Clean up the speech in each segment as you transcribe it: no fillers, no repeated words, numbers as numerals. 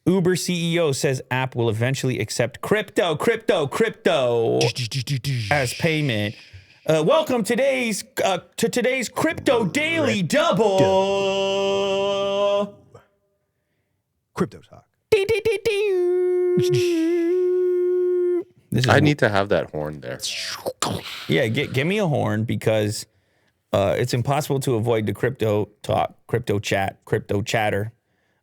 Uber CEO says app will eventually accept crypto as payment. Welcome to today's Crypto Daily Double. Crypto talk. I need to have that horn there. Yeah, give me a horn because it's impossible to avoid the crypto talk, crypto chat, crypto chatter.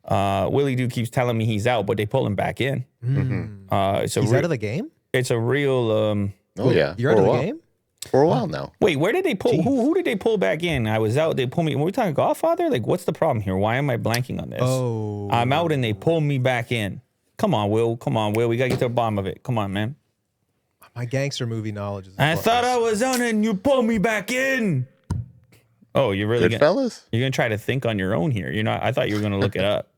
Willie Doo keeps telling me he's out, but they pull him back in. He's out of the game? It's a real... Oh, yeah. You're out of the game? For a while now. Wait, where did they pull? Who did they pull back in? I was out. They pulled me. Were we talking Godfather? Like, what's the problem here? Why am I blanking on this? Oh. I'm out and they pull me back in. Come on, Will. Come on, Will. We got to get to the bottom of it. Come on, man. My gangster movie knowledge is... I thought I was on and you pulled me back in. Oh, you're really... Goodfellas? You're going to try to think on your own here. You're not... I thought you were going to look it up.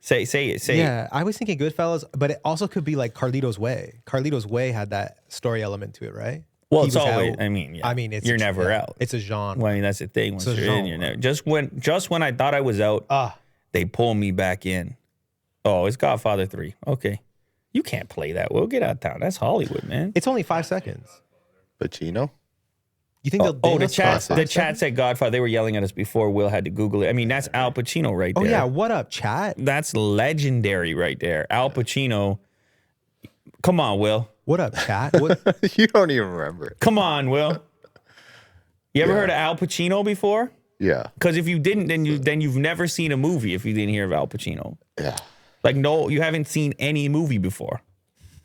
Say it. Yeah, I was thinking Goodfellas, but it also could be like Carlito's Way. Carlito's Way had that story element to it, right? Well, it's always... I mean, it's you're never out. It's a genre. Well, I mean, that's the thing. Once you're in, you're never... Just when I thought I was out, they pull me back in. Oh, it's Godfather 3. Okay. You can't play that. We'll get out of town. That's Hollywood, man. It's only 5 seconds. Pacino? You think the chat said Godfather. They were yelling at us before Will had to Google it. I mean, that's Al Pacino right there. Oh, yeah. What up, chat? That's legendary right there. Al Pacino. Come on, Will. What up, chat? You don't even remember it. Come on, Will. You ever heard of Al Pacino before? Yeah. Because if you didn't, then you've never seen a movie if you didn't hear of Al Pacino. Yeah. Like, no, you haven't seen any movie before.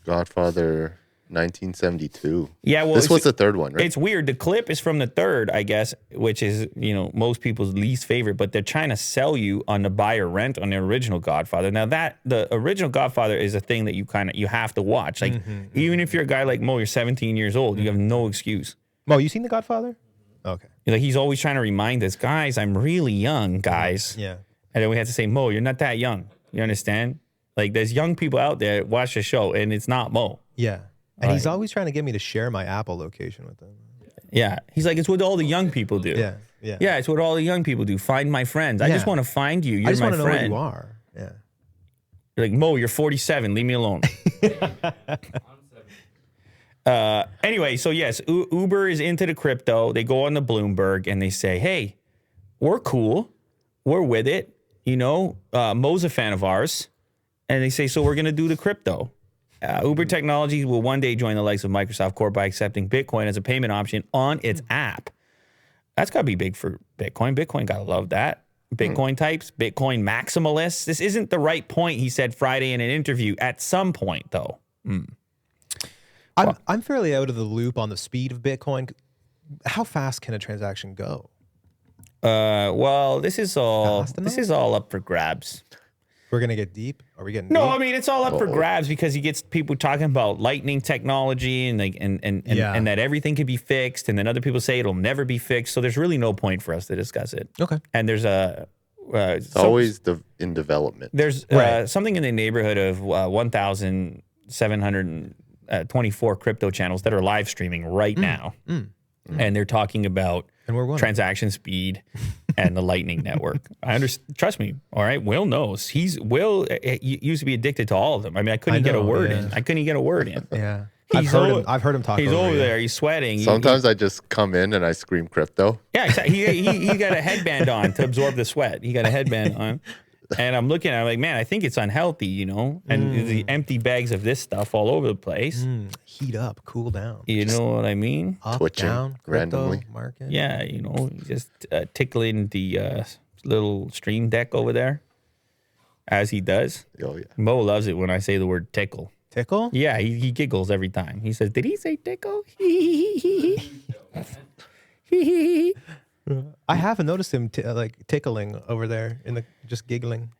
Godfather 1972. Yeah, well, this was the third one, right? It's weird. The clip is from the third, I guess, which is, most people's least favorite, but they're trying to sell you on the buy or rent on the original Godfather. Now, the original Godfather is a thing that you have to watch. Like, even if you're a guy like Mo, you're 17 years old, you have no excuse. Mo, you seen The Godfather? Okay. Like, he's always trying to remind us, guys, I'm really young, guys. Yeah. And then we have to say, Mo, you're not that young. You understand? Like, there's young people out there that watch the show, and it's not Mo. Yeah. And he's always trying to get me to share my Apple location with them. Yeah. He's like, it's what all the young people do. Yeah. Yeah. Yeah, it's what all the young people do. Find my friends. I just want to find you. You're my friend. I just want to know who you are. Yeah. You're like, Mo, you're 47. Leave me alone. Anyway, so yes, Uber is into the crypto. They go on the Bloomberg and they say, hey, we're cool. We're with it. Mo's a fan of ours. And they say, so we're going to do the crypto. Uber Technologies will one day join the likes of Microsoft Corp by accepting Bitcoin as a payment option on its app. That's got to be big for Bitcoin. Bitcoin got to love that. Bitcoin types, Bitcoin maximalists. This isn't the right point, he said Friday in an interview. At some point, though. I'm fairly out of the loop on the speed of Bitcoin. How fast can a transaction go? Well, this is all up for grabs. We're gonna get deep. Are we getting? No, deep? I mean it's all up for grabs because he gets people talking about lightning technology and and that everything can be fixed, and then other people say it'll never be fixed. So there's really no point for us to discuss it. Okay. And there's always in development. There's something in the neighborhood of 1,724 crypto channels that are live streaming right now, and they're talking about transaction speed and the Lightning Network. I understand. Trust me. All right. Will knows. Will used to be addicted to all of them. I mean, I couldn't get a word in. Yeah. I've heard him talk. He's over there. He's sweating. Sometimes I just come in and I scream crypto. Yeah. Exactly. He got a headband on to absorb the sweat. He got a headband on. And I'm looking at it, I'm like, man, I think it's unhealthy, and the empty bags of this stuff all over the place. Heat up, cool down. You know what I mean? Up, twitching down, randomly. Market. Yeah, just tickling the little stream deck over there, as he does. Oh, yeah. Mo loves it when I say the word tickle. Tickle? Yeah, he giggles every time. He says, did he say tickle? I haven't noticed him tickling over there just giggling.